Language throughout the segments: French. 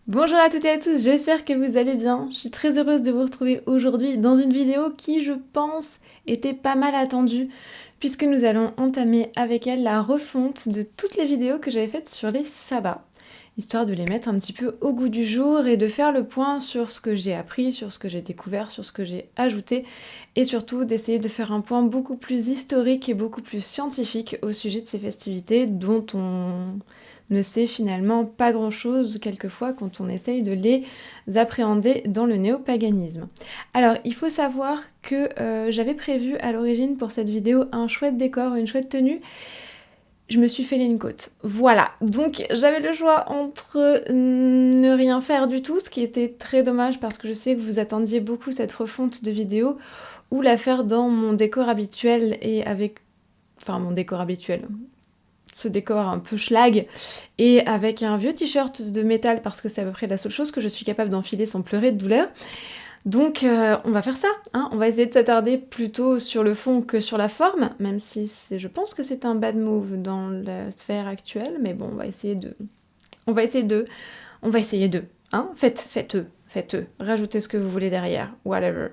Bonjour à toutes et à tous, j'espère que vous allez bien. Je suis très heureuse de vous retrouver aujourd'hui dans une vidéo qui, je pense, était pas mal attendue, puisque nous allons entamer avec elle la refonte de toutes les vidéos que j'avais faites sur les sabbats, histoire de les mettre un petit peu au goût du jour et de faire le point sur ce que j'ai appris, sur ce que j'ai découvert, sur ce que j'ai ajouté, et surtout d'essayer de faire un point beaucoup plus historique et beaucoup plus scientifique au sujet de ces festivités dont on ne sait finalement pas grand-chose quelquefois quand on essaye de les appréhender dans le néopaganisme. Alors, il faut savoir que j'avais prévu à l'origine pour cette vidéo un chouette décor, une chouette tenue. Je me suis fait une côte. Voilà, donc j'avais le choix entre ne rien faire du tout, ce qui était très dommage parce que je sais que vous attendiez beaucoup cette refonte de vidéo, ou la faire dans mon décor habituel et avec... Enfin, mon décor habituel, ce décor un peu schlag, et avec un vieux t-shirt de métal, parce que c'est à peu près la seule chose que je suis capable d'enfiler sans pleurer de douleur. Donc on va faire ça, hein. On va essayer de s'attarder plutôt sur le fond que sur la forme, même si je pense que c'est un bad move dans la sphère actuelle, mais bon, on va essayer de... Hein. Faites-eux, rajoutez ce que vous voulez derrière, whatever.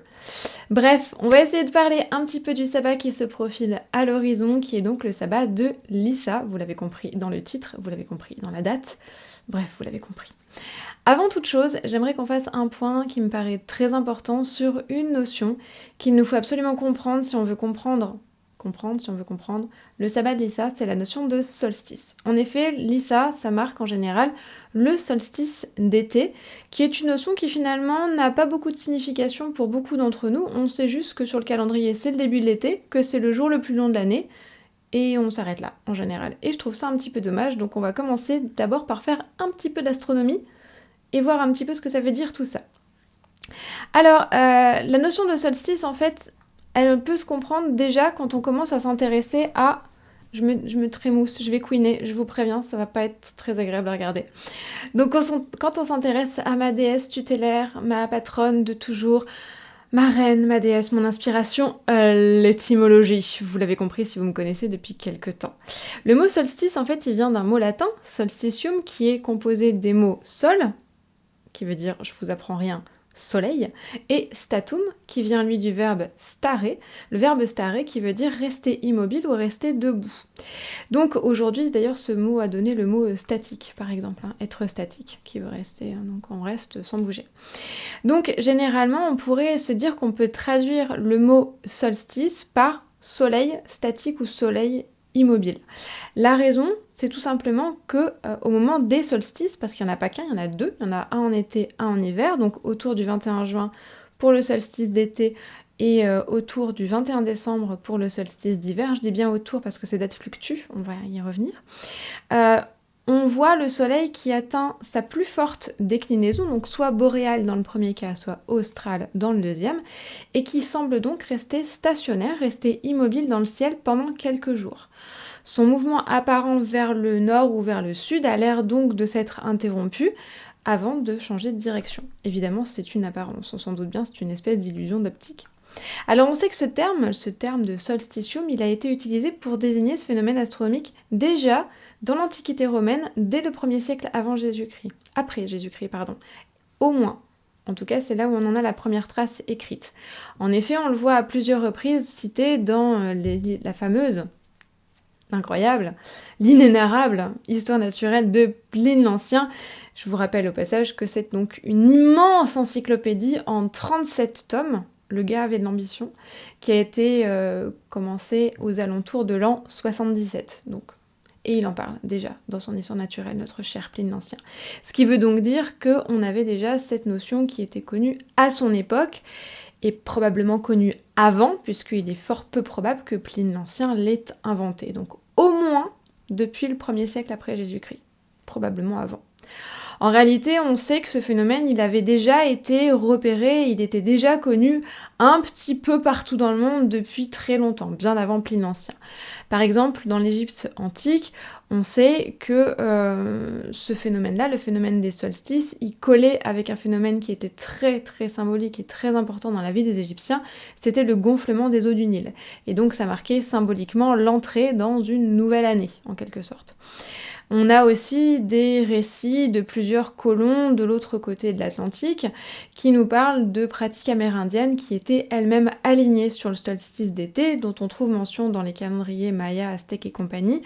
Bref, on va essayer de parler un petit peu du sabbat qui se profile à l'horizon, qui est donc le sabbat de Lissa. Vous l'avez compris dans le titre, vous l'avez compris dans la date, bref, vous l'avez compris. Avant toute chose, j'aimerais qu'on fasse un point qui me paraît très important sur une notion qu'il nous faut absolument comprendre si on veut comprendre le sabbat de Lissa, c'est la notion de solstice. En effet, Lissa, ça marque en général le solstice d'été, qui est une notion qui finalement n'a pas beaucoup de signification pour beaucoup d'entre nous. On sait juste que sur le calendrier, c'est le début de l'été, que c'est le jour le plus long de l'année, et on s'arrête là, en général. Et je trouve ça un petit peu dommage, donc on va commencer d'abord par faire un petit peu d'astronomie, et voir un petit peu ce que ça veut dire tout ça. Alors, la notion de solstice, en fait, elle peut se comprendre déjà quand on commence à s'intéresser à... Je me trémousse, je vais couiner, je vous préviens, ça va pas être très agréable à regarder. Donc quand on s'intéresse à ma déesse tutélaire, ma patronne de toujours, ma reine, ma déesse, mon inspiration, l'étymologie, vous l'avez compris si vous me connaissez depuis quelques temps. Le mot solstice, en fait, il vient d'un mot latin, solstitium, qui est composé des mots sol, qui veut dire, je vous apprends rien, soleil, et statum, qui vient lui du verbe stare, le verbe stare qui veut dire rester immobile ou rester debout. Donc aujourd'hui, d'ailleurs, ce mot a donné le mot statique, par exemple, hein, être statique, qui veut rester, hein, donc on reste sans bouger. Donc généralement, on pourrait se dire qu'on peut traduire le mot solstice par soleil statique ou soleil immobile. La raison, c'est tout simplement que au moment des solstices, parce qu'il n'y en a pas qu'un, il y en a deux, il y en a un en été, un en hiver, donc autour du 21 juin pour le solstice d'été et autour du 21 décembre pour le solstice d'hiver. Je dis bien autour parce que ces dates fluctuent, on va y revenir. On voit le soleil qui atteint sa plus forte déclinaison, donc soit boréale dans le premier cas, soit australe dans le deuxième, et qui semble donc rester stationnaire, rester immobile dans le ciel pendant quelques jours. Son mouvement apparent vers le nord ou vers le sud a l'air donc de s'être interrompu avant de changer de direction. Évidemment, c'est une apparence, on s'en doute bien, c'est une espèce d'illusion d'optique. Alors on sait que ce terme de solstitium, il a été utilisé pour désigner ce phénomène astronomique déjà dans l'Antiquité romaine, dès le 1er siècle après Jésus-Christ, au moins. En tout cas, c'est là où on en a la première trace écrite. En effet, on le voit à plusieurs reprises cité dans la fameuse, incroyable, l'inénarrable histoire naturelle de Pline l'Ancien. Je vous rappelle au passage que c'est donc une immense encyclopédie en 37 tomes, le gars avait de l'ambition, qui a été commencée aux alentours de l'an 77, donc. Et il en parle déjà dans son histoire naturelle, notre cher Pline l'Ancien. Ce qui veut donc dire qu'on avait déjà cette notion qui était connue à son époque, et probablement connue avant, puisqu'il est fort peu probable que Pline l'Ancien l'ait inventée. Donc au moins depuis le 1er siècle après Jésus-Christ, probablement avant. En réalité, on sait que ce phénomène, il avait déjà été repéré, il était déjà connu un petit peu partout dans le monde depuis très longtemps, bien avant Pline l'Ancien. Par exemple, dans l'Égypte antique, on sait que ce phénomène-là, le phénomène des solstices, il collait avec un phénomène qui était très très symbolique et très important dans la vie des Égyptiens, c'était le gonflement des eaux du Nil. Et donc ça marquait symboliquement l'entrée dans une nouvelle année, en quelque sorte. On a aussi des récits de plusieurs colons de l'autre côté de l'Atlantique qui nous parlent de pratiques amérindiennes qui étaient elles-mêmes alignées sur le solstice d'été, dont on trouve mention dans les calendriers Maya, Aztèques et compagnie,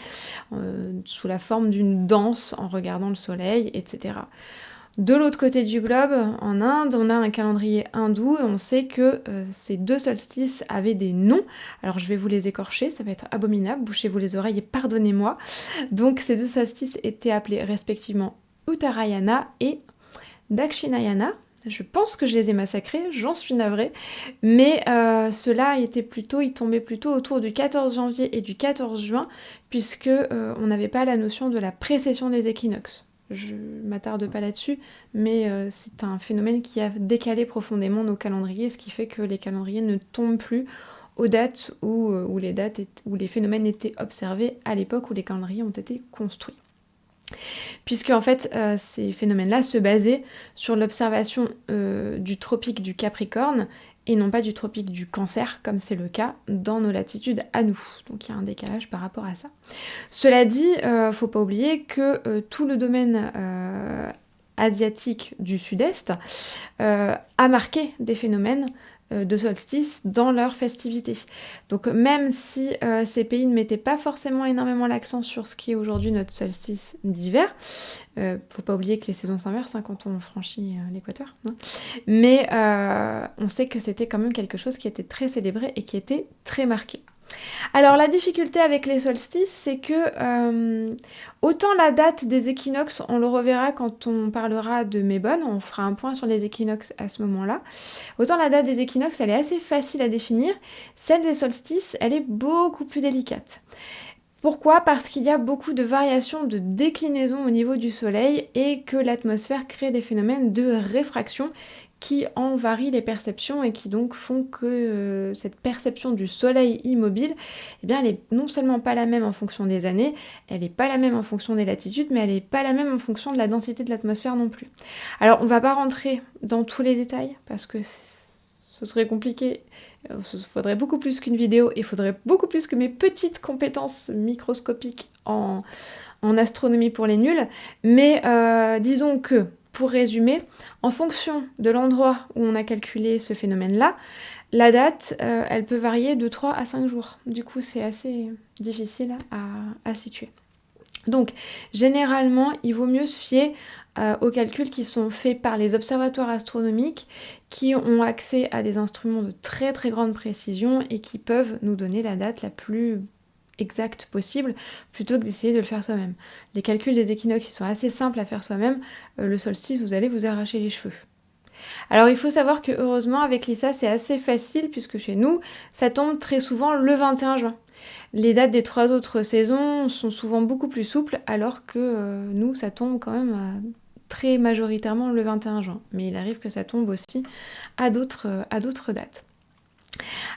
sous la forme d'une danse en regardant le soleil, etc. De l'autre côté du globe, en Inde, on a un calendrier hindou et on sait que ces deux solstices avaient des noms. Alors je vais vous les écorcher, ça va être abominable, bouchez-vous les oreilles et pardonnez-moi. Donc ces deux solstices étaient appelés respectivement Uttarayana et Dakshinayana. Je pense que je les ai massacrés, j'en suis navrée, mais ceux-là ils tombaient plutôt autour du 14 janvier et du 14 juin, puisque on n'avait pas la notion de la précession des équinoxes. Je m'attarde pas là-dessus, mais c'est un phénomène qui a décalé profondément nos calendriers, ce qui fait que les calendriers ne tombent plus aux dates où les phénomènes étaient observés à l'époque où les calendriers ont été construits. Puisque en fait, ces phénomènes-là se basaient sur l'observation du tropique du Capricorne et non pas du tropique du Cancer, comme c'est le cas dans nos latitudes à nous. Donc il y a un décalage par rapport à ça. Cela dit, faut pas oublier que tout le domaine asiatique du sud-est a marqué des phénomènes de solstice dans leurs festivités. Donc même si ces pays ne mettaient pas forcément énormément l'accent sur ce qui est aujourd'hui notre solstice d'hiver, faut pas oublier que les saisons s'inversent quand on franchit l'équateur, hein. Mais on sait que c'était quand même quelque chose qui était très célébré et qui était très marqué. Alors la difficulté avec les solstices, c'est que autant la date des équinoxes, on le reverra quand on parlera de Mébone, on fera un point sur les équinoxes à ce moment-là, autant la date des équinoxes, elle est assez facile à définir, celle des solstices, elle est beaucoup plus délicate. Pourquoi ? Parce qu'il y a beaucoup de variations de déclinaison au niveau du soleil et que l'atmosphère crée des phénomènes de réfraction qui en varient les perceptions et qui donc font que cette perception du soleil immobile, eh bien, elle est non seulement pas la même en fonction des années, elle n'est pas la même en fonction des latitudes, mais elle n'est pas la même en fonction de la densité de l'atmosphère non plus. Alors, on va pas rentrer dans tous les détails, parce que ce serait compliqué. Il faudrait beaucoup plus qu'une vidéo, et il faudrait beaucoup plus que mes petites compétences microscopiques en astronomie pour les nuls, mais disons que, pour résumer, en fonction de l'endroit où on a calculé ce phénomène-là, la date, elle peut varier de 3 à 5 jours. Du coup, c'est assez difficile à situer. Donc, généralement, il vaut mieux se fier aux calculs qui sont faits par les observatoires astronomiques qui ont accès à des instruments de très très grande précision et qui peuvent nous donner la date la plus exact possible, plutôt que d'essayer de le faire soi-même. Les calculs des équinoxes, ils sont assez simples à faire soi-même. Le solstice, vous allez vous arracher les cheveux. Alors il faut savoir que heureusement avec l'ISA c'est assez facile puisque chez nous ça tombe très souvent le 21 juin. Les dates des 3 autres saisons sont souvent beaucoup plus souples alors que nous ça tombe quand même très majoritairement le 21 juin. Mais il arrive que ça tombe aussi à d'autres dates.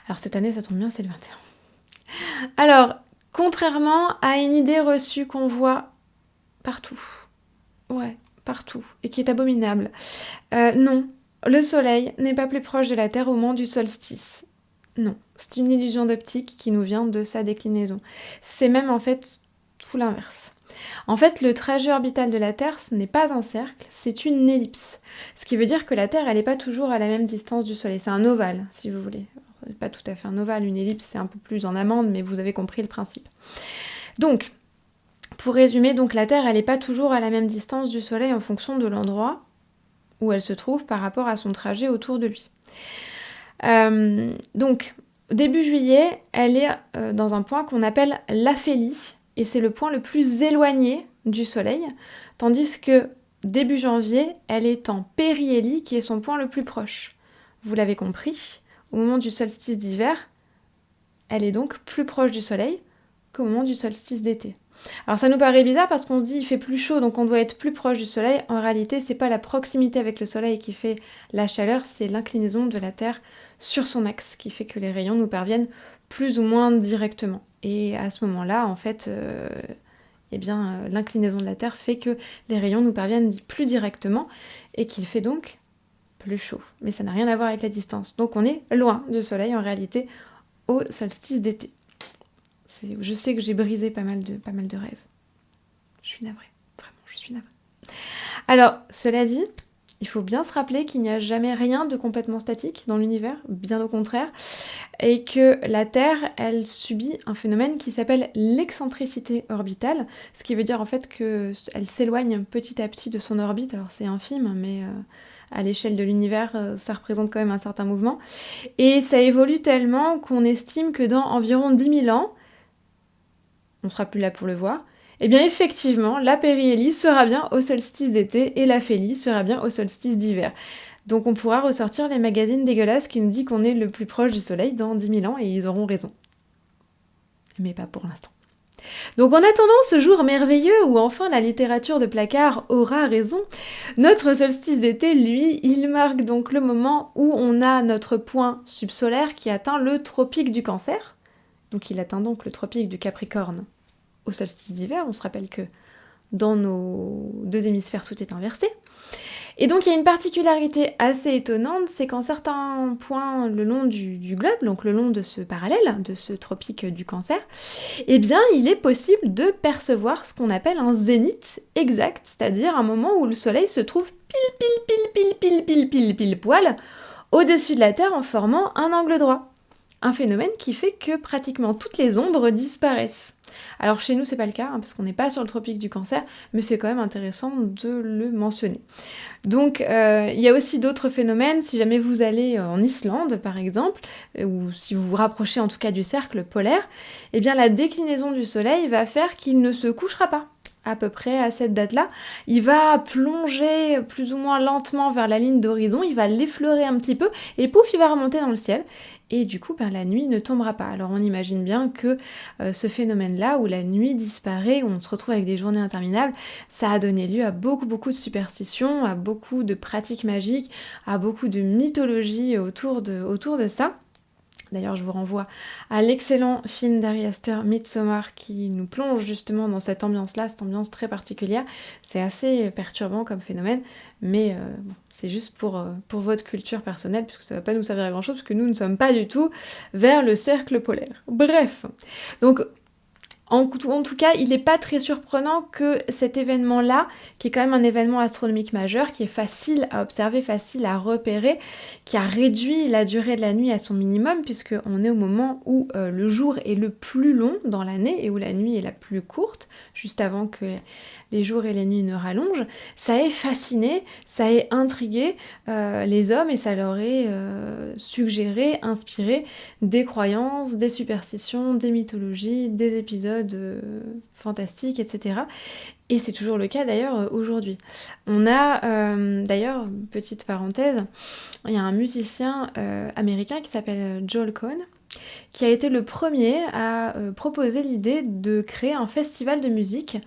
Alors cette année ça tombe bien, c'est le 21. Alors contrairement à une idée reçue qu'on voit partout, partout, et qui est abominable, non, le soleil n'est pas plus proche de la Terre au moment du solstice. Non, c'est une illusion d'optique qui nous vient de sa déclinaison. C'est même en fait tout l'inverse. En fait, le trajet orbital de la Terre, ce n'est pas un cercle, c'est une ellipse. Ce qui veut dire que la Terre, elle n'est pas toujours à la même distance du Soleil. C'est un ovale, si vous voulez. Pas tout à fait un ovale, une ellipse c'est un peu plus en amande, mais vous avez compris le principe. Donc, pour résumer, donc la Terre elle n'est pas toujours à la même distance du Soleil en fonction de l'endroit où elle se trouve par rapport à son trajet autour de lui. Donc, début juillet, elle est dans un point qu'on appelle l'aphélie, et c'est le point le plus éloigné du Soleil, tandis que début janvier, elle est en périhélie, qui est son point le plus proche. Vous l'avez compris, au moment du solstice d'hiver, elle est donc plus proche du soleil qu'au moment du solstice d'été. Alors ça nous paraît bizarre parce qu'on se dit il fait plus chaud donc on doit être plus proche du soleil. En réalité, c'est pas la proximité avec le soleil qui fait la chaleur, c'est l'inclinaison de la Terre sur son axe qui fait que les rayons nous parviennent plus ou moins directement. Et à ce moment-là, en fait, l'inclinaison de la Terre fait que les rayons nous parviennent plus directement et qu'il fait donc plus chaud. Mais ça n'a rien à voir avec la distance. Donc on est loin du soleil en réalité au solstice d'été. Je sais que j'ai brisé pas mal de rêves. Je suis navrée, vraiment, je suis navrée. Alors, cela dit, il faut bien se rappeler qu'il n'y a jamais rien de complètement statique dans l'univers, bien au contraire, et que la Terre, elle subit un phénomène qui s'appelle l'excentricité orbitale, ce qui veut dire en fait qu'elle s'éloigne petit à petit de son orbite. Alors c'est infime, mais à l'échelle de l'univers, ça représente quand même un certain mouvement. Et ça évolue tellement qu'on estime que dans environ 10 000 ans, on sera plus là pour le voir, eh bien effectivement, la périhélie sera bien au solstice d'été et la phélie sera bien au solstice d'hiver. Donc on pourra ressortir les magazines dégueulasses qui nous disent qu'on est le plus proche du soleil dans 10 000 ans et ils auront raison. Mais pas pour l'instant. Donc en attendant ce jour merveilleux où enfin la littérature de placard aura raison, notre solstice d'été, lui, il marque donc le moment où on a notre point subsolaire qui atteint le tropique du Cancer. Donc il atteint donc le tropique du Capricorne au solstice d'hiver. On se rappelle que dans nos deux hémisphères tout est inversé. Et donc il y a une particularité assez étonnante, c'est qu'en certains points le long du globe, donc le long de ce parallèle, de ce tropique du Cancer, eh bien il est possible de percevoir ce qu'on appelle un zénith exact, c'est-à-dire un moment où le soleil se trouve pile poil au-dessus de la Terre en formant un angle droit. Un phénomène qui fait que pratiquement toutes les ombres disparaissent. Alors chez nous c'est pas le cas, parce qu'on n'est pas sur le tropique du Cancer, mais c'est quand même intéressant de le mentionner. Donc il y a aussi d'autres phénomènes, si jamais vous allez en Islande par exemple, ou si vous vous rapprochez en tout cas du cercle polaire, eh bien la déclinaison du soleil va faire qu'il ne se couchera pas. À peu près à cette date-là, il va plonger plus ou moins lentement vers la ligne d'horizon, il va l'effleurer un petit peu, et pouf, il va remonter dans le ciel. Et du coup, la nuit ne tombera pas. Alors on imagine bien que ce phénomène-là, où la nuit disparaît, où on se retrouve avec des journées interminables, ça a donné lieu à beaucoup de superstitions, à beaucoup de pratiques magiques, à beaucoup de mythologie autour de ça. D'ailleurs, je vous renvoie à l'excellent film d'Ari Aster, Midsommar, qui nous plonge justement dans cette ambiance-là, cette ambiance très particulière. C'est assez perturbant comme phénomène, mais bon, c'est juste pour votre culture personnelle, puisque ça ne va pas nous servir à grand-chose, puisque nous ne sommes pas du tout vers le cercle polaire. Bref, donc en tout cas, il n'est pas très surprenant que cet événement-là, qui est quand même un événement astronomique majeur, qui est facile à observer, facile à repérer, qui a réduit la durée de la nuit à son minimum, puisqu'on est au moment où le jour est le plus long dans l'année et où la nuit est la plus courte, juste avant que les jours et les nuits ne rallongent, ça a fasciné, ça a intrigué les hommes et ça leur a suggéré, inspiré des croyances, des superstitions, des mythologies, des épisodes fantastiques, etc. Et c'est toujours le cas d'ailleurs aujourd'hui. On a d'ailleurs, petite parenthèse, il y a un musicien américain qui s'appelle Joel Cohen, qui a été le premier à proposer l'idée de créer un festival de musique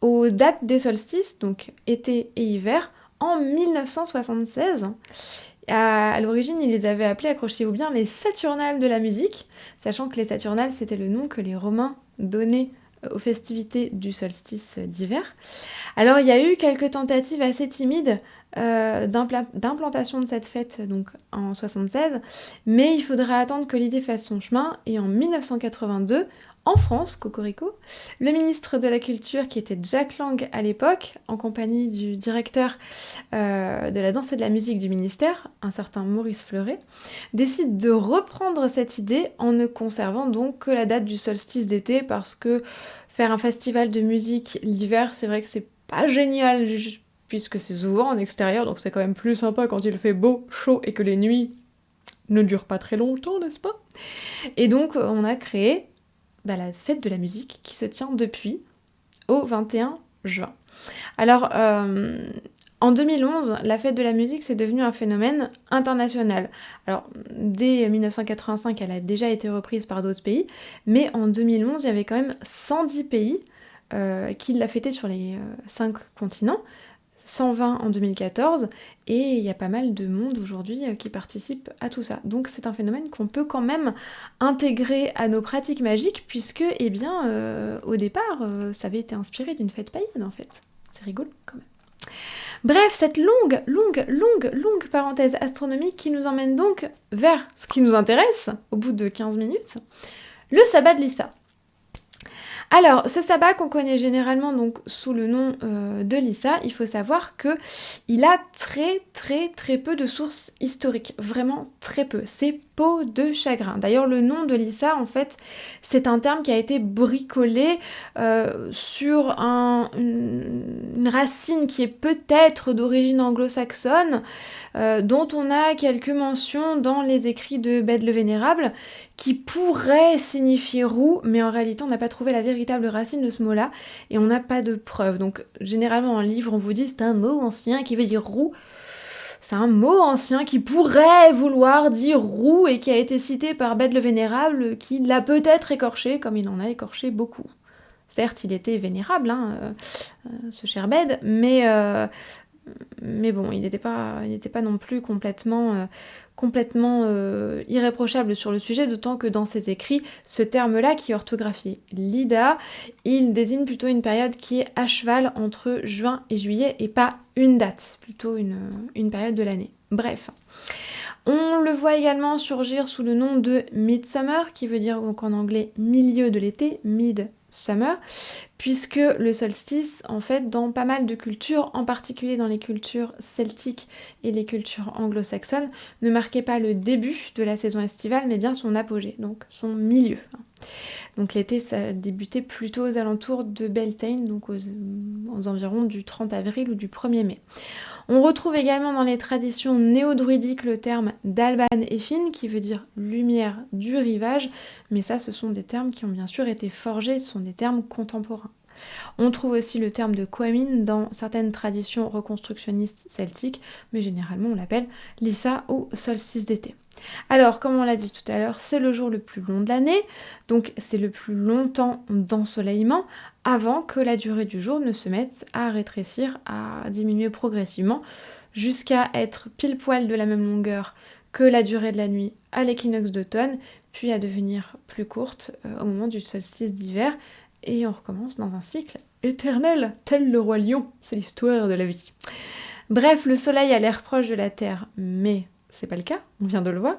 aux dates des solstices, donc été et hiver, en 1976. À l'origine, ils les avaient appelés, accrochez-vous bien, les Saturnales de la musique, sachant que les Saturnales, c'était le nom que les Romains donnaient aux festivités du solstice d'hiver. Alors, il y a eu quelques tentatives assez timides d'implantation de cette fête donc en 76, mais il faudra attendre que l'idée fasse son chemin, et en 1982, en France, cocorico, le ministre de la Culture, qui était Jack Lang à l'époque, en compagnie du directeur de la danse et de la musique du ministère, un certain Maurice Fleuret, décide de reprendre cette idée en ne conservant donc que la date du solstice d'été, parce que faire un festival de musique l'hiver, c'est vrai que c'est pas génial, puisque c'est souvent en extérieur, donc c'est quand même plus sympa quand il fait beau, chaud et que les nuits ne durent pas très longtemps, n'est-ce pas ? Et donc on a créé la fête de la musique qui se tient depuis au 21 juin. Alors, en 2011, la fête de la musique, c'est devenu un phénomène international. Alors, dès 1985, elle a déjà été reprise par d'autres pays, mais en 2011, il y avait quand même 110 pays qui l'a fêtée sur les 5 continents, 120 en 2014, et il y a pas mal de monde aujourd'hui qui participe à tout ça. Donc c'est un phénomène qu'on peut quand même intégrer à nos pratiques magiques, puisque, eh bien, au départ, ça avait été inspiré d'une fête païenne, en fait. C'est rigolo, quand même. Bref, cette longue parenthèse astronomique qui nous emmène donc vers ce qui nous intéresse, au bout de 15 minutes, le sabbat de Lissa. Alors, ce sabbat qu'on connaît généralement donc sous le nom de Lissa, il faut savoir que il a très peu de sources historiques, vraiment très peu. C'est peau de chagrin. D'ailleurs, le nom de Lissa, en fait, c'est un terme qui a été bricolé sur une racine qui est peut-être d'origine anglo-saxonne, dont on a quelques mentions dans les écrits de Bède le Vénérable, qui pourrait signifier roux, mais en réalité on n'a pas trouvé la véritable racine de ce mot-là, et on n'a pas de preuves. Donc généralement en livre on vous dit c'est un mot ancien qui veut dire roux, c'est un mot ancien qui pourrait vouloir dire roux et qui a été cité par Bède le Vénérable, qui l'a peut-être écorché, comme il en a écorché beaucoup. Certes il était vénérable, ce cher Bède, mais bon, il n'était pas non plus complètement irréprochable sur le sujet, d'autant que dans ses écrits, ce terme-là, qui est orthographié Lida, il désigne plutôt une période qui est à cheval entre juin et juillet, et pas une date, plutôt une période de l'année. Bref. On le voit également surgir sous le nom de Midsummer, qui veut dire donc en anglais milieu de l'été, mid-summer, puisque le solstice, en fait, dans pas mal de cultures, en particulier dans les cultures celtiques et les cultures anglo-saxonnes, ne marquait pas le début de la saison estivale, mais bien son apogée, donc son milieu. Donc l'été, ça débutait plutôt aux alentours de Beltane, donc aux environs du 30 avril ou du 1er mai. On retrouve également dans les traditions néo-druidiques le terme d'Alban Effin, qui veut dire lumière du rivage, mais ça, ce sont des termes qui ont bien sûr été forgés, ce sont des termes contemporains. On trouve aussi le terme de Quamin dans certaines traditions reconstructionnistes celtiques, mais généralement on l'appelle Lissa ou solstice d'été. Alors, comme on l'a dit tout à l'heure, c'est le jour le plus long de l'année, donc c'est le plus long temps d'ensoleillement, avant que la durée du jour ne se mette à rétrécir, à diminuer progressivement, jusqu'à être pile poil de la même longueur que la durée de la nuit à l'équinoxe d'automne, puis à devenir plus courte au moment du solstice d'hiver, et on recommence dans un cycle éternel, tel le roi lion, c'est l'histoire de la vie. Bref, le soleil a l'air proche de la Terre, mais c'est pas le cas, on vient de le voir,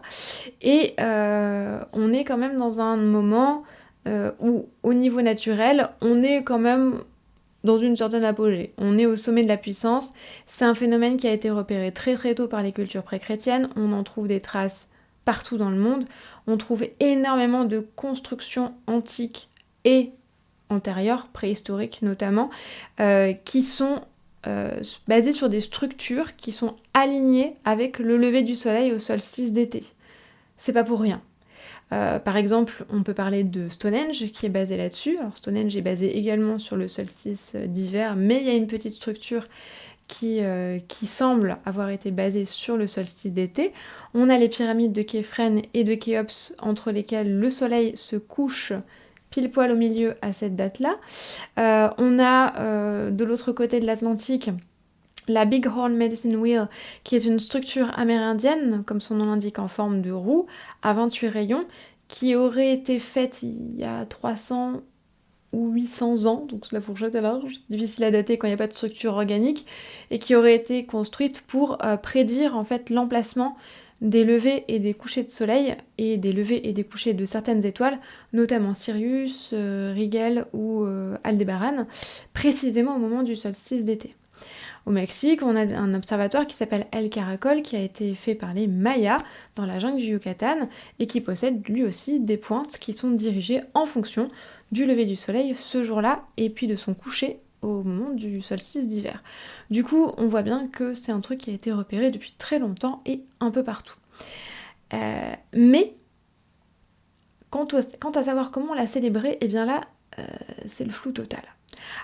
et on est quand même dans un moment où, au niveau naturel, on est quand même dans une certaine apogée. On est au sommet de la puissance, c'est un phénomène qui a été repéré très tôt par les cultures pré-chrétiennes, on en trouve des traces partout dans le monde, on trouve énormément de constructions antiques et antérieures, préhistoriques notamment, qui sont basées sur des structures qui sont alignées avec le lever du soleil au solstice d'été. C'est pas pour rien. Par exemple, on peut parler de Stonehenge qui est basé là-dessus. Alors Stonehenge est basé également sur le solstice d'hiver, mais il y a une petite structure qui semble avoir été basée sur le solstice d'été. On a les pyramides de Képhren et de Khéops, entre lesquelles le soleil se couche pile poil au milieu à cette date-là. On a de l'autre côté de l'Atlantique la Big Horn Medicine Wheel, qui est une structure amérindienne, comme son nom l'indique, en forme de roue, à 28 rayons, qui aurait été faite il y a 300 ou 800 ans, donc la fourchette est large, c'est difficile à dater quand il n'y a pas de structure organique, et qui aurait été construite pour prédire en fait l'emplacement des levées et des couchers de soleil, et des levées et des couchers de certaines étoiles, notamment Sirius, Rigel ou Aldébaran, précisément au moment du solstice d'été. Au Mexique, on a un observatoire qui s'appelle El Caracol, qui a été fait par les Mayas dans la jungle du Yucatan, et qui possède lui aussi des pointes qui sont dirigées en fonction du lever du soleil ce jour-là, et puis de son coucher au moment du solstice d'hiver. Du coup, on voit bien que c'est un truc qui a été repéré depuis très longtemps et un peu partout. Mais, quant à savoir comment on l'a célébré, eh bien là, c'est le flou total.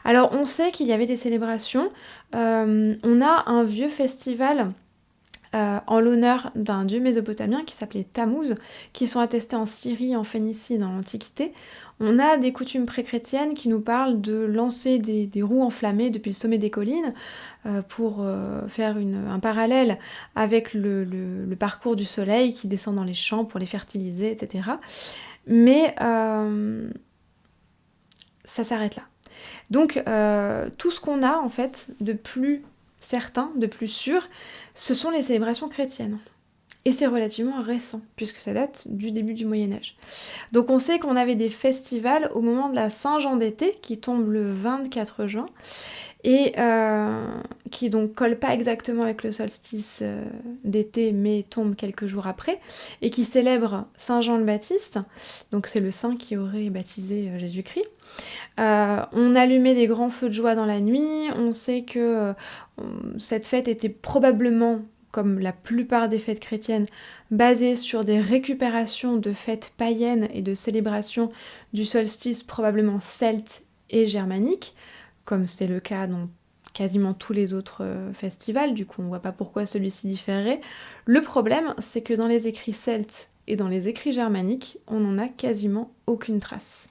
Alors on sait qu'il y avait des célébrations, on a un vieux festival en l'honneur d'un dieu mésopotamien qui s'appelait Tammuz, qui sont attestés en Syrie, en Phénicie, dans l'Antiquité. On a des coutumes pré-chrétiennes qui nous parlent de lancer des roues enflammées depuis le sommet des collines pour faire un parallèle avec le parcours du soleil qui descend dans les champs pour les fertiliser, etc. Mais ça s'arrête là. Donc tout ce qu'on a en fait de plus certain, de plus sûr, ce sont les célébrations chrétiennes. Et c'est relativement récent, puisque ça date du début du Moyen-Âge. Donc on sait qu'on avait des festivals au moment de la Saint-Jean d'été, qui tombe le 24 juin, et qui donc colle pas exactement avec le solstice d'été, mais tombe quelques jours après, et qui célèbre Saint Jean le Baptiste, donc c'est le saint qui aurait baptisé Jésus-Christ. On allumait des grands feux de joie dans la nuit, on sait que cette fête était probablement, comme la plupart des fêtes chrétiennes, basée sur des récupérations de fêtes païennes et de célébrations du solstice probablement celte et germanique, comme c'est le cas dans quasiment tous les autres festivals, du coup on voit pas pourquoi celui-ci différerait. Le problème, c'est que dans les écrits celtes et dans les écrits germaniques, on n'en a quasiment aucune trace.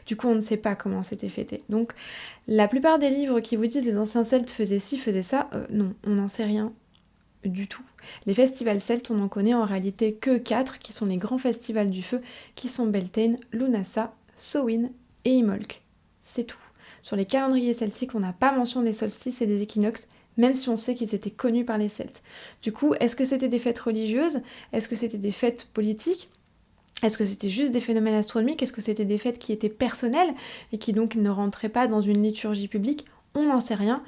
Du coup, on ne sait pas comment c'était fêté. Donc, la plupart des livres qui vous disent les anciens Celtes faisaient ci, faisaient ça, non, on n'en sait rien du tout. Les festivals celtes, on n'en connaît en réalité que 4, qui sont les grands festivals du feu, qui sont Beltane, Lunasa, Samhain et Imbolc. C'est tout. Sur les calendriers celtiques, on n'a pas mention des solstices et des équinoxes, même si on sait qu'ils étaient connus par les Celtes. Du coup, est-ce que c'était des fêtes religieuses? Est-ce que c'était des fêtes politiques? Est-ce que c'était juste des phénomènes astronomiques? Est-ce que c'était des fêtes qui étaient personnelles et qui donc ne rentraient pas dans une liturgie publique? On n'en sait rien,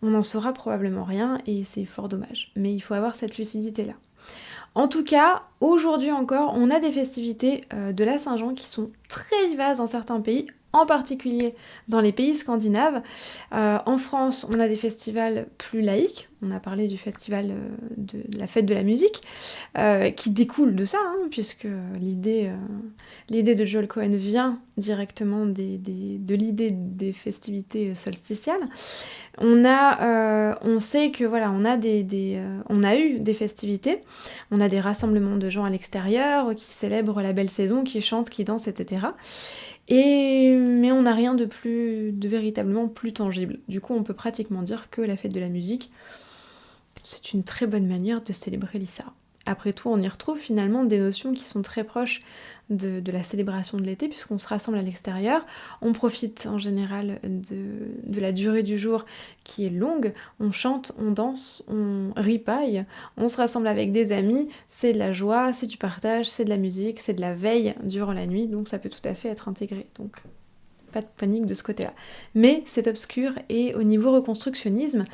on n'en saura probablement rien et c'est fort dommage. Mais il faut avoir cette lucidité-là. En tout cas, aujourd'hui encore, on a des festivités de la Saint-Jean qui sont très vivaces dans certains pays, en particulier dans les pays scandinaves. En France, on a des festivals plus laïques. On a parlé du festival de la fête de la musique, qui découle de ça, hein, puisque l'idée de Joel Cohen vient directement de l'idée des festivités solsticiales. On sait que voilà, on a eu des festivités, on a des rassemblements de gens à l'extérieur qui célèbrent la belle saison, qui chantent, qui dansent, etc. Mais on n'a rien de véritablement plus tangible. Du coup, on peut pratiquement dire que la fête de la musique, c'est une très bonne manière de célébrer l'Issa. Après tout, on y retrouve finalement des notions qui sont très proches de la célébration de l'été, puisqu'on se rassemble à l'extérieur, on profite en général de la durée du jour qui est longue, on chante, on danse, on ripaille, on se rassemble avec des amis, c'est de la joie, c'est du partage, c'est de la musique, c'est de la veille durant la nuit, donc ça peut tout à fait être intégré. Donc pas de panique de ce côté-là. Mais c'est obscur et au niveau reconstructionnisme,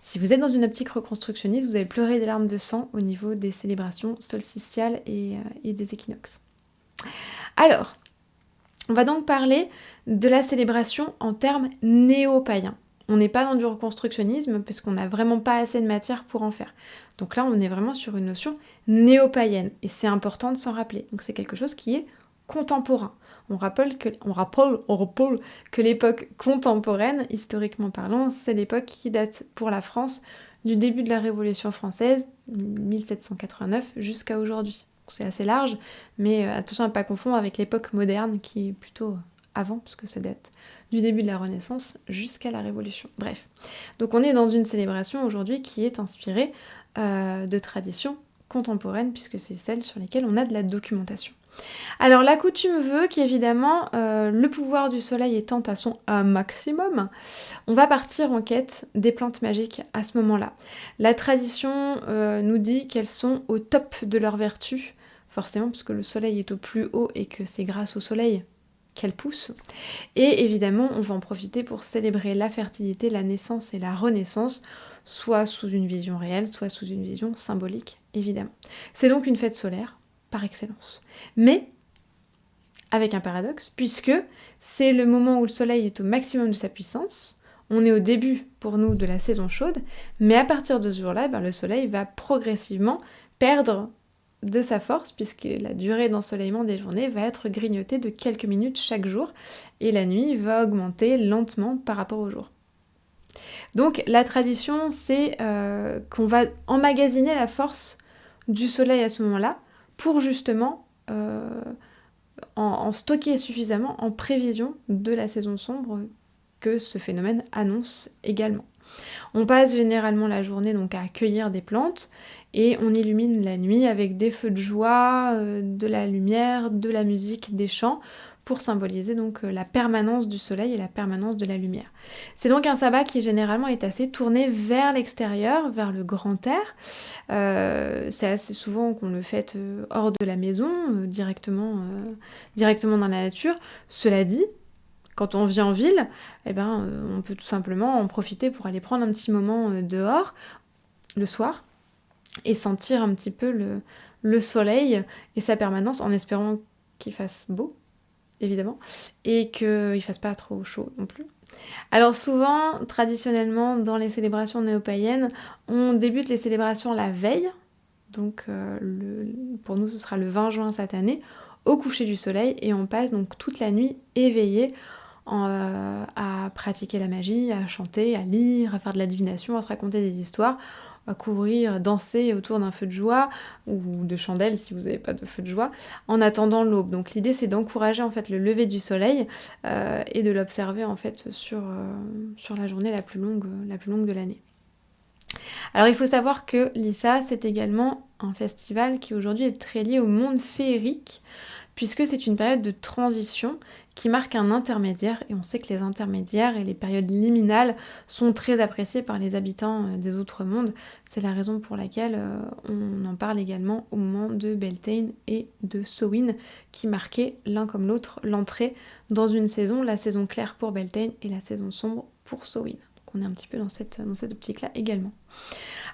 si vous êtes dans une optique reconstructionniste, vous allez pleurer des larmes de sang au niveau des célébrations solsticiales et des équinoxes. Alors, on va donc parler de la célébration en termes néo-païens. On n'est pas dans du reconstructionnisme parce qu'on n'a vraiment pas assez de matière pour en faire. Donc là, on est vraiment sur une notion néo-païenne et c'est important de s'en rappeler. Donc c'est quelque chose qui est contemporain. On rappelle que l'époque contemporaine, historiquement parlant, c'est l'époque qui date pour la France du début de la Révolution française, 1789, jusqu'à aujourd'hui. C'est assez large, mais attention à ne pas confondre avec l'époque moderne qui est plutôt avant, puisque ça date du début de la Renaissance jusqu'à la Révolution. Bref, donc on est dans une célébration aujourd'hui qui est inspirée de traditions contemporaines, puisque c'est celles sur lesquelles on a de la documentation. Alors la coutume veut qu'évidemment, le pouvoir du soleil étant à son maximum, on va partir en quête des plantes magiques à ce moment-là. La tradition nous dit qu'elles sont au top de leur vertu, forcément parce que le soleil est au plus haut et que c'est grâce au soleil qu'elles poussent. Et évidemment, on va en profiter pour célébrer la fertilité, la naissance et la renaissance, soit sous une vision réelle, soit sous une vision symbolique, évidemment. C'est donc une fête solaire, par excellence. Mais avec un paradoxe, puisque c'est le moment où le soleil est au maximum de sa puissance, on est au début pour nous de la saison chaude, mais à partir de ce jour-là, le soleil va progressivement perdre de sa force, puisque la durée d'ensoleillement des journées va être grignotée de quelques minutes chaque jour, et la nuit va augmenter lentement par rapport au jour. Donc la tradition, c'est qu'on va emmagasiner la force du soleil à ce moment-là, pour justement en stocker suffisamment en prévision de la saison sombre que ce phénomène annonce également. On passe généralement la journée donc à cueillir des plantes et on illumine la nuit avec des feux de joie, de la lumière, de la musique, des chants pour symboliser donc la permanence du soleil et la permanence de la lumière. C'est donc un sabbat qui généralement est assez tourné vers l'extérieur, vers le grand air. C'est assez souvent qu'on le fête hors de la maison, directement dans la nature. Cela dit, quand on vit en ville, on peut tout simplement en profiter pour aller prendre un petit moment dehors, le soir, et sentir un petit peu le soleil et sa permanence, en espérant qu'il fasse beau, évidemment, et qu'il ne fasse pas trop chaud non plus. Alors souvent, traditionnellement, dans les célébrations néo-païennes, on débute les célébrations la veille, donc pour nous ce sera le 20 juin cette année, au coucher du soleil, et on passe donc toute la nuit éveillée à pratiquer la magie, à chanter, à lire, à faire de la divination, à se raconter des histoires, à courir, danser autour d'un feu de joie ou de chandelle si vous n'avez pas de feu de joie, en attendant l'aube. Donc l'idée c'est d'encourager en fait le lever du soleil et de l'observer en fait sur la journée la plus longue de l'année. Alors il faut savoir que l'Issa c'est également un festival qui aujourd'hui est très lié au monde féerique, puisque c'est une période de transition qui marque un intermédiaire, et on sait que les intermédiaires et les périodes liminales sont très appréciées par les habitants des autres mondes. C'est la raison pour laquelle on en parle également au moment de Beltane et de Samhain, qui marquaient l'un comme l'autre l'entrée dans une saison, la saison claire pour Beltane et la saison sombre pour Samhain. Donc on est un petit peu dans cette optique-là également.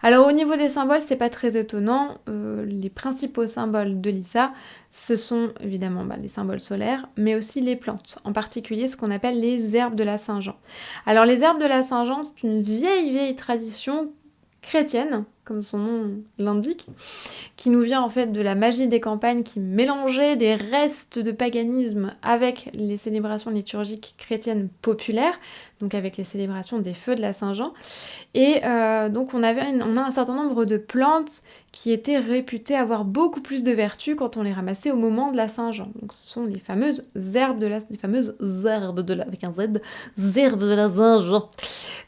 Alors au niveau des symboles, c'est pas très étonnant. Les principaux symboles de l'Issa, ce sont évidemment les symboles solaires, mais aussi les plantes, en particulier ce qu'on appelle les herbes de la Saint-Jean. Alors les herbes de la Saint-Jean, c'est une vieille tradition chrétienne, comme son nom l'indique, qui nous vient en fait de la magie des campagnes qui mélangeait des restes de paganisme avec les célébrations liturgiques chrétiennes populaires, donc avec les célébrations des feux de la Saint-Jean. Et donc on a un certain nombre de plantes qui étaient réputées avoir beaucoup plus de vertus quand on les ramassait au moment de la Saint-Jean. Donc ce sont les fameuses herbes de la Saint-Jean.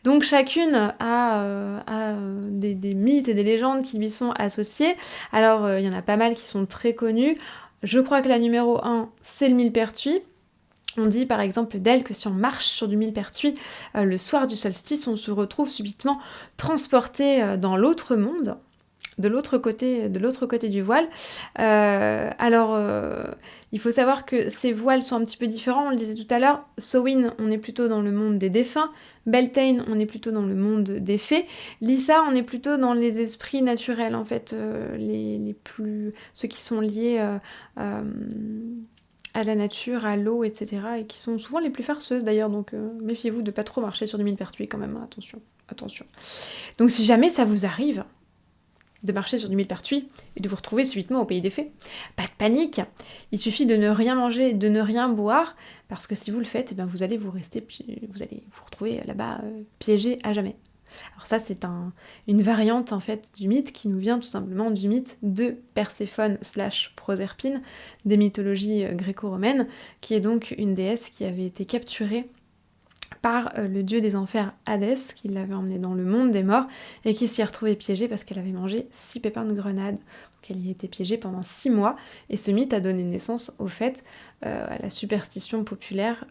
Donc chacune a des mythes et des légendes qui lui sont associées. Alors il y en a pas mal qui sont très connus. Je crois que la numéro 1, c'est le millepertuis. On dit par exemple d'elle que si on marche sur du millepertuis le soir du solstice, on se retrouve subitement transporté dans l'autre monde, de l'autre côté du voile. Il faut savoir que ces voiles sont un petit peu différents, on le disait tout à l'heure. Samhain, on est plutôt dans le monde des défunts. Beltane, on est plutôt dans le monde des fées. L'Issa, on est plutôt dans les esprits naturels, en fait, ceux qui sont liés à la nature, à l'eau, etc. et qui sont souvent les plus farceuses d'ailleurs, donc méfiez-vous de pas trop marcher sur du millepertuis quand même, attention. Donc si jamais ça vous arrive de marcher sur du millepertuis et de vous retrouver subitement au pays des fées, pas de panique, il suffit de ne rien manger, de ne rien boire, parce que si vous le faites, vous allez vous retrouver là-bas piégé à jamais. Alors ça c'est une variante en fait du mythe qui nous vient tout simplement du mythe de Perséphone / Proserpine des mythologies gréco-romaines, qui est donc une déesse qui avait été capturée par le dieu des enfers Hadès, qui l'avait emmenée dans le monde des morts et qui s'y est retrouvée piégée parce qu'elle avait mangé 6 pépins de grenade. Donc elle y a été piégée pendant 6 mois, et ce mythe a donné naissance au fait, à la superstition populaire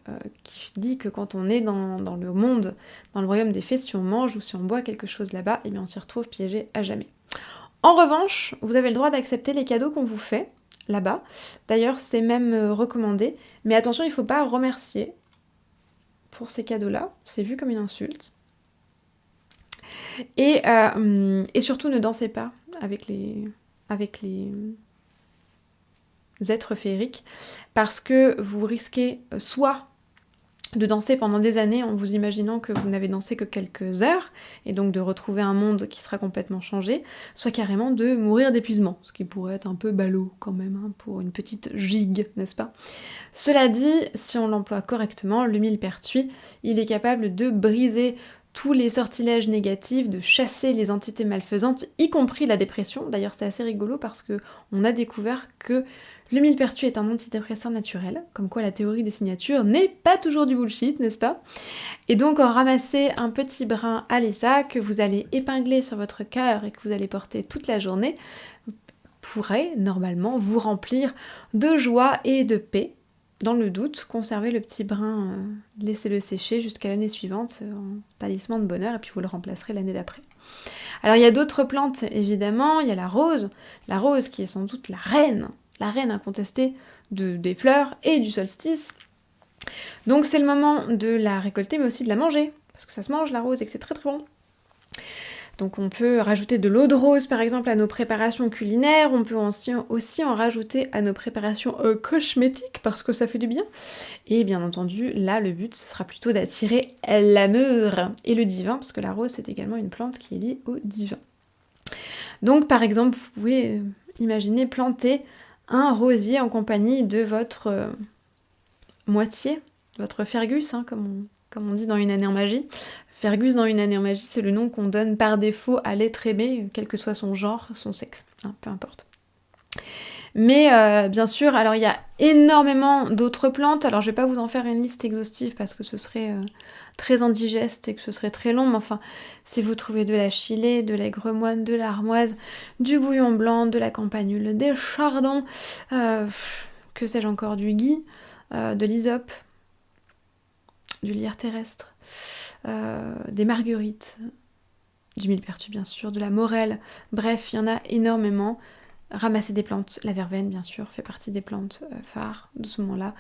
qui dit que quand on est dans le monde, dans le royaume des fées, si on mange ou si on boit quelque chose là-bas, on s'y retrouve piégé à jamais. En revanche, vous avez le droit d'accepter les cadeaux qu'on vous fait là-bas. D'ailleurs, c'est même recommandé. Mais attention, il ne faut pas remercier pour ces cadeaux-là. C'est vu comme une insulte. Et surtout, ne dansez pas avec les êtres féeriques, parce que vous risquez soit de danser pendant des années en vous imaginant que vous n'avez dansé que quelques heures, et donc de retrouver un monde qui sera complètement changé, soit carrément de mourir d'épuisement, ce qui pourrait être un peu ballot quand même, pour une petite gigue, n'est-ce pas ? Cela dit, si on l'emploie correctement, le millepertuis, il est capable de briser tous les sortilèges négatifs, de chasser les entités malfaisantes, y compris la dépression. D'ailleurs, c'est assez rigolo parce que on a découvert que le millepertuis est un antidépresseur naturel, comme quoi la théorie des signatures n'est pas toujours du bullshit, n'est-ce pas ? Et donc en ramasser un petit brin à l'Issa que vous allez épingler sur votre cœur et que vous allez porter toute la journée, pourrait normalement vous remplir de joie et de paix. dans le doute, conservez le petit brin, laissez-le sécher jusqu'à l'année suivante en talisman de bonheur et puis vous le remplacerez l'année d'après. Alors il y a d'autres plantes évidemment, il y a la rose qui est sans doute la reine incontestée des fleurs et du solstice. Donc c'est le moment de la récolter mais aussi de la manger, parce que ça se mange la rose et que c'est très très bon. Donc on peut rajouter de l'eau de rose par exemple à nos préparations culinaires, on peut aussi en rajouter à nos préparations cosmétiques parce que ça fait du bien. Et bien entendu, là le but ce sera plutôt d'attirer l'amour et le divin, parce que la rose c'est également une plante qui est liée au divin. Donc par exemple, vous pouvez imaginer planter un rosier en compagnie de votre moitié, votre Fergus, hein, comme on dit dans Une année en magie. Fergus dans Une année en magie, c'est le nom qu'on donne par défaut à l'être aimé, quel que soit son genre, son sexe, hein, peu importe. Mais bien sûr, alors il y a énormément d'autres plantes, alors je vais pas vous en faire une liste exhaustive parce que ce serait très indigeste et que ce serait très long, mais enfin, si vous trouvez de la chilée, de l'aigremoine, de l'armoise, du bouillon blanc, de la campanule, des chardons, que sais-je encore, du gui, de l'hysope, du lierre terrestre, des marguerites, du millepertuis bien sûr, de la morelle, bref, il y en a énormément. Ramassez des plantes, la verveine bien sûr fait partie des plantes phares de ce moment-là.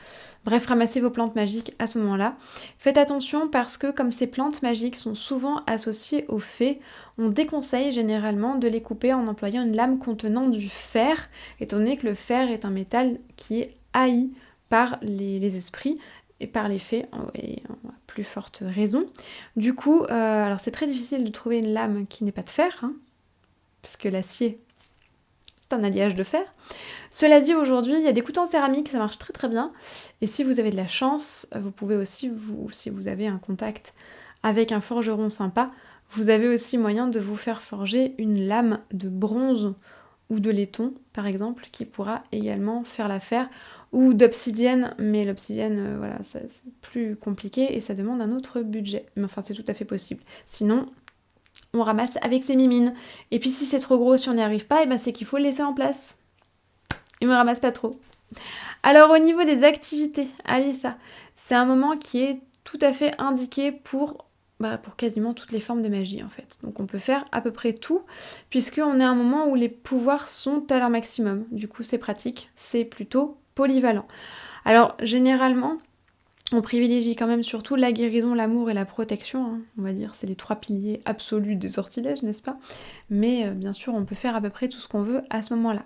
Bref, ramassez vos plantes magiques à ce moment-là. Faites attention parce que comme ces plantes magiques sont souvent associées aux fées, on déconseille généralement de les couper en employant une lame contenant du fer, étant donné que le fer est un métal qui est haï par les esprits et par les fées, et à plus forte raison. Du coup, alors c'est très difficile de trouver une lame qui n'est pas de fer, hein, parce que l'acier, c'est un alliage de fer. Cela dit, aujourd'hui, il y a des couteaux en céramique, ça marche très très bien. Et si vous avez de la chance, vous pouvez aussi, si vous avez un contact avec un forgeron sympa, vous avez aussi moyen de vous faire forger une lame de bronze ou de laiton, par exemple, qui pourra également faire l'affaire, ou d'obsidienne, mais l'obsidienne, voilà, c'est plus compliqué et ça demande un autre budget. Mais enfin, c'est tout à fait possible. Sinon, on ramasse avec ses mimines. Et puis si c'est trop gros, si on n'y arrive pas, et ben c'est qu'il faut le laisser en place. Et me ramasse pas trop. Alors au niveau des activités, allez ça, c'est un moment qui est tout à fait indiqué pour quasiment toutes les formes de magie en fait. Donc on peut faire à peu près tout, puisqu'on est à un moment où les pouvoirs sont à leur maximum. Du coup c'est pratique, c'est plutôt polyvalent. Alors généralement, on privilégie quand même surtout la guérison, l'amour et la protection, hein, on va dire, c'est les 3 piliers absolus des sortilèges, n'est-ce pas? Mais bien sûr, on peut faire à peu près tout ce qu'on veut à ce moment-là.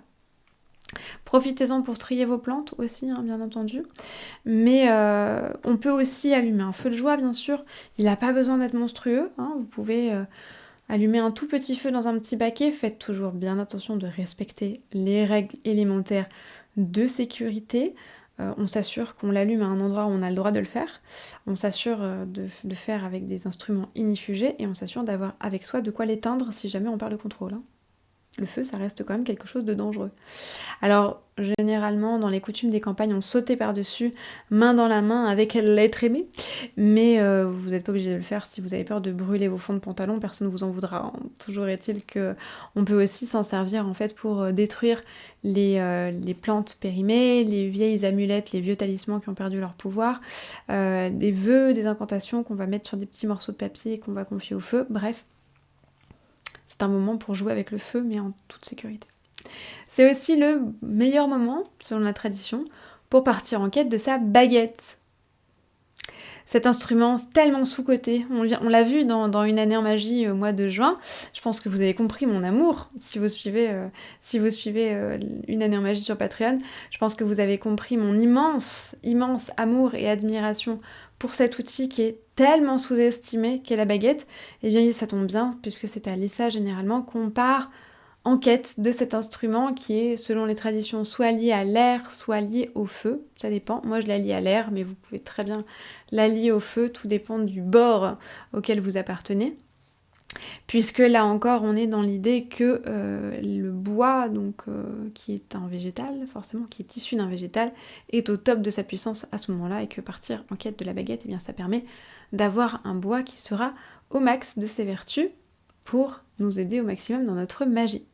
Profitez-en pour trier vos plantes aussi, hein, bien entendu. Mais on peut aussi allumer un feu de joie, bien sûr. Il n'a pas besoin d'être monstrueux, hein. Vous pouvez allumer un tout petit feu dans un petit baquet. Faites toujours bien attention de respecter les règles élémentaires de sécurité. On s'assure qu'on l'allume à un endroit où on a le droit de le faire. On s'assure de faire avec des instruments inifugés et on s'assure d'avoir avec soi de quoi l'éteindre si jamais on perd le contrôle, hein. Le feu, ça reste quand même quelque chose de dangereux. Alors, généralement, dans les coutumes des campagnes, on sautait par-dessus, main dans la main, avec l'être aimé. Mais vous n'êtes pas obligé de le faire si vous avez peur de brûler vos fonds de pantalon, personne ne vous en voudra. Toujours est-il qu'on peut aussi s'en servir en fait pour détruire les plantes périmées, les vieilles amulettes, les vieux talismans qui ont perdu leur pouvoir, des vœux, des incantations qu'on va mettre sur des petits morceaux de papier et qu'on va confier au feu. Bref, c'est un moment pour jouer avec le feu, mais en toute sécurité. C'est aussi le meilleur moment, selon la tradition, pour partir en quête de sa baguette. Cet instrument tellement sous-coté, on l'a vu dans Une année en magie au mois de juin. Je pense que vous avez compris mon amour, si vous suivez Une année en magie sur Patreon. Je pense que vous avez compris mon immense amour et admiration pour cet outil qui est tellement sous-estimé qu'est la baguette. Et bien ça tombe bien, puisque c'est à Lissa généralement qu'on part en quête de cet instrument qui est, selon les traditions, soit lié à l'air, soit lié au feu. Ça dépend. Moi, je la lie à l'air, mais vous pouvez très bien la lier au feu. Tout dépend du bord auquel vous appartenez. Puisque là encore, on est dans l'idée que le bois, donc qui est un végétal, forcément, qui est issu d'un végétal, est au top de sa puissance à ce moment-là, et que partir en quête de la baguette, eh bien, ça permet d'avoir un bois qui sera au max de ses vertus pour nous aider au maximum dans notre magie.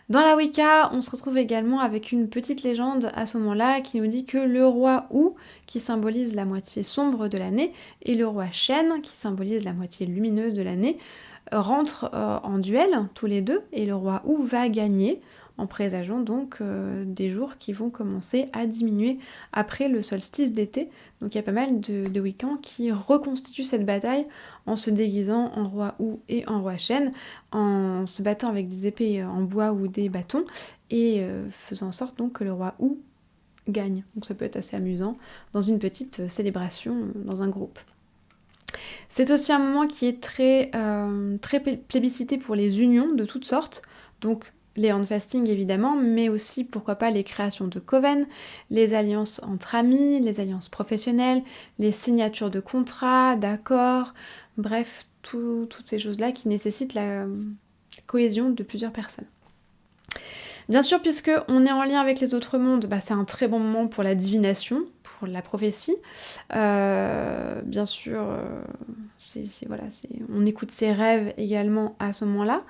Dans la Wicca, on se retrouve également avec une petite légende à ce moment-là qui nous dit que le roi Ou, qui symbolise la moitié sombre de l'année, et le roi Chêne, qui symbolise la moitié lumineuse de l'année, rentrent en duel tous les deux, et le roi Ou va gagner, en présageant donc des jours qui vont commencer à diminuer après le solstice d'été. Donc il y a pas mal de Wiccans qui reconstituent cette bataille en se déguisant en roi Ou et en roi Chêne, en se battant avec des épées en bois ou des bâtons, et faisant en sorte donc que le roi Ou gagne. Donc ça peut être assez amusant dans une petite célébration dans un groupe. C'est aussi un moment qui est très plébiscité pour les unions de toutes sortes, donc les handfasting évidemment, mais aussi pourquoi pas les créations de coven, les alliances entre amis, les alliances professionnelles, les signatures de contrats, d'accords, bref, toutes ces choses-là qui nécessitent la cohésion de plusieurs personnes. Bien sûr, puisque on est en lien avec les autres mondes, c'est un très bon moment pour la divination, pour la prophétie. Bien sûr, on écoute ses rêves également à ce moment-là.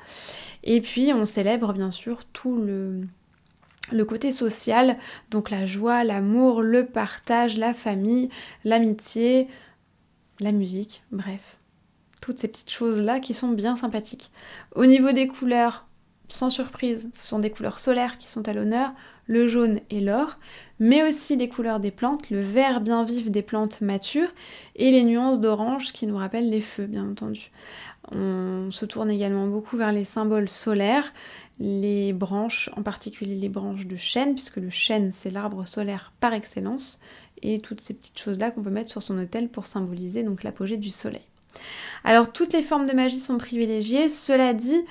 Et puis, on célèbre bien sûr tout le côté social, donc la joie, l'amour, le partage, la famille, l'amitié, la musique, bref. Toutes ces petites choses-là qui sont bien sympathiques. Au niveau des couleurs, sans surprise, ce sont des couleurs solaires qui sont à l'honneur, le jaune et l'or, mais aussi les couleurs des plantes, le vert bien vif des plantes matures et les nuances d'orange qui nous rappellent les feux, bien entendu. On se tourne également beaucoup vers les symboles solaires, les branches, en particulier les branches de chêne, puisque le chêne c'est l'arbre solaire par excellence, et toutes ces petites choses-là qu'on peut mettre sur son autel pour symboliser donc l'apogée du soleil. Alors toutes les formes de magie sont privilégiées, cela dit,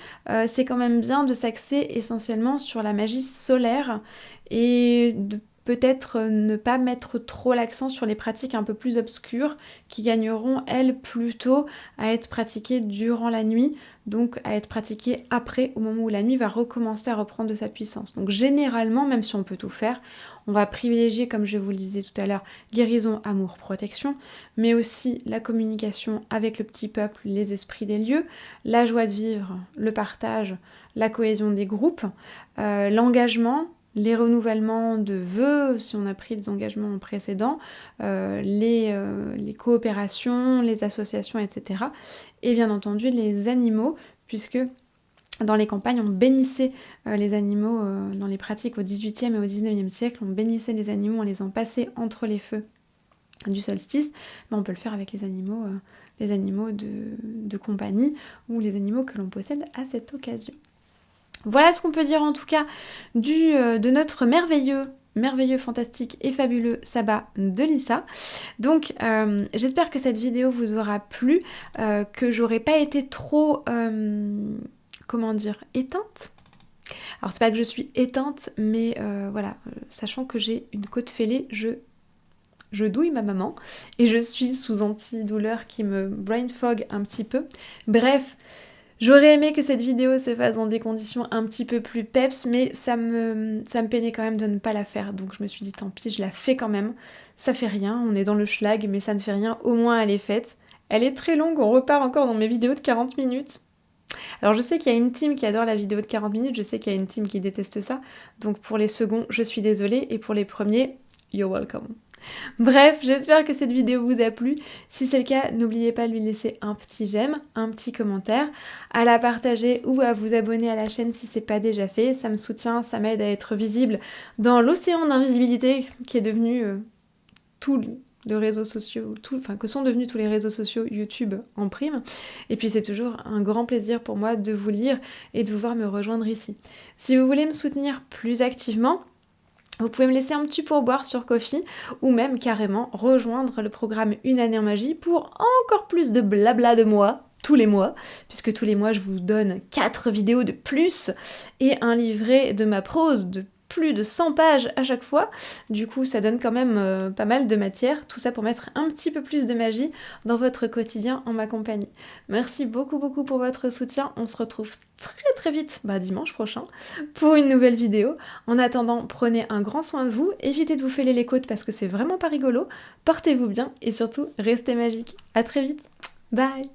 c'est quand même bien de s'axer essentiellement sur la magie solaire et de peut-être ne pas mettre trop l'accent sur les pratiques un peu plus obscures qui gagneront, elles, plutôt à être pratiquées durant la nuit, donc à être pratiquées après, au moment où la nuit va recommencer à reprendre de sa puissance. Donc généralement, même si on peut tout faire, on va privilégier, comme je vous le disais tout à l'heure, guérison, amour, protection, mais aussi la communication avec le petit peuple, les esprits des lieux, la joie de vivre, le partage, la cohésion des groupes, l'engagement, les renouvellements de vœux, si on a pris des engagements précédents, les coopérations, les associations, etc. Et bien entendu les animaux, puisque dans les campagnes, on bénissait les animaux dans les pratiques au XVIIIe et au XIXe siècle, on bénissait les animaux en les faisant passer entre les feux du solstice, mais on peut le faire avec les animaux de compagnie ou les animaux que l'on possède à cette occasion. Voilà ce qu'on peut dire en tout cas de notre merveilleux, fantastique et fabuleux sabbat de Lisa. Donc j'espère que cette vidéo vous aura plu, que j'aurais pas été trop, éteinte. Alors c'est pas que je suis éteinte, mais voilà, sachant que j'ai une côte fêlée, je douille ma maman et je suis sous antidouleur qui me brain fog un petit peu. Bref, j'aurais aimé que cette vidéo se fasse dans des conditions un petit peu plus peps, mais ça me peinait quand même de ne pas la faire. Donc je me suis dit tant pis, je la fais quand même. Ça fait rien, on est dans le schlag, mais ça ne fait rien, au moins elle est faite. Elle est très longue, on repart encore dans mes vidéos de 40 minutes. Alors je sais qu'il y a une team qui adore la vidéo de 40 minutes, je sais qu'il y a une team qui déteste ça. Donc pour les seconds, je suis désolée, et pour les premiers, you're welcome. Bref, j'espère que cette vidéo vous a plu. Si c'est le cas, n'oubliez pas de lui laisser un petit j'aime, un petit commentaire, à la partager ou à vous abonner à la chaîne si c'est pas déjà fait. Ça me soutient, ça m'aide à être visible dans l'océan d'invisibilité qui est devenu tous les réseaux sociaux, que sont devenus tous les réseaux sociaux YouTube en prime. Et puis c'est toujours un grand plaisir pour moi de vous lire et de vous voir me rejoindre ici. Si vous voulez me soutenir plus activement, vous pouvez me laisser un petit pourboire sur Ko-fi ou même carrément rejoindre le programme Une année en magie pour encore plus de blabla de moi, tous les mois, puisque tous les mois je vous donne 4 vidéos de plus et un livret de ma prose de plus de 100 pages à chaque fois. Du coup, ça donne quand même pas mal de matière. Tout ça pour mettre un petit peu plus de magie dans votre quotidien en ma compagnie. Merci beaucoup pour votre soutien. On se retrouve très vite, dimanche prochain, pour une nouvelle vidéo. En attendant, prenez un grand soin de vous. Évitez de vous fêler les côtes parce que c'est vraiment pas rigolo. Portez-vous bien et surtout, restez magique. À très vite. Bye!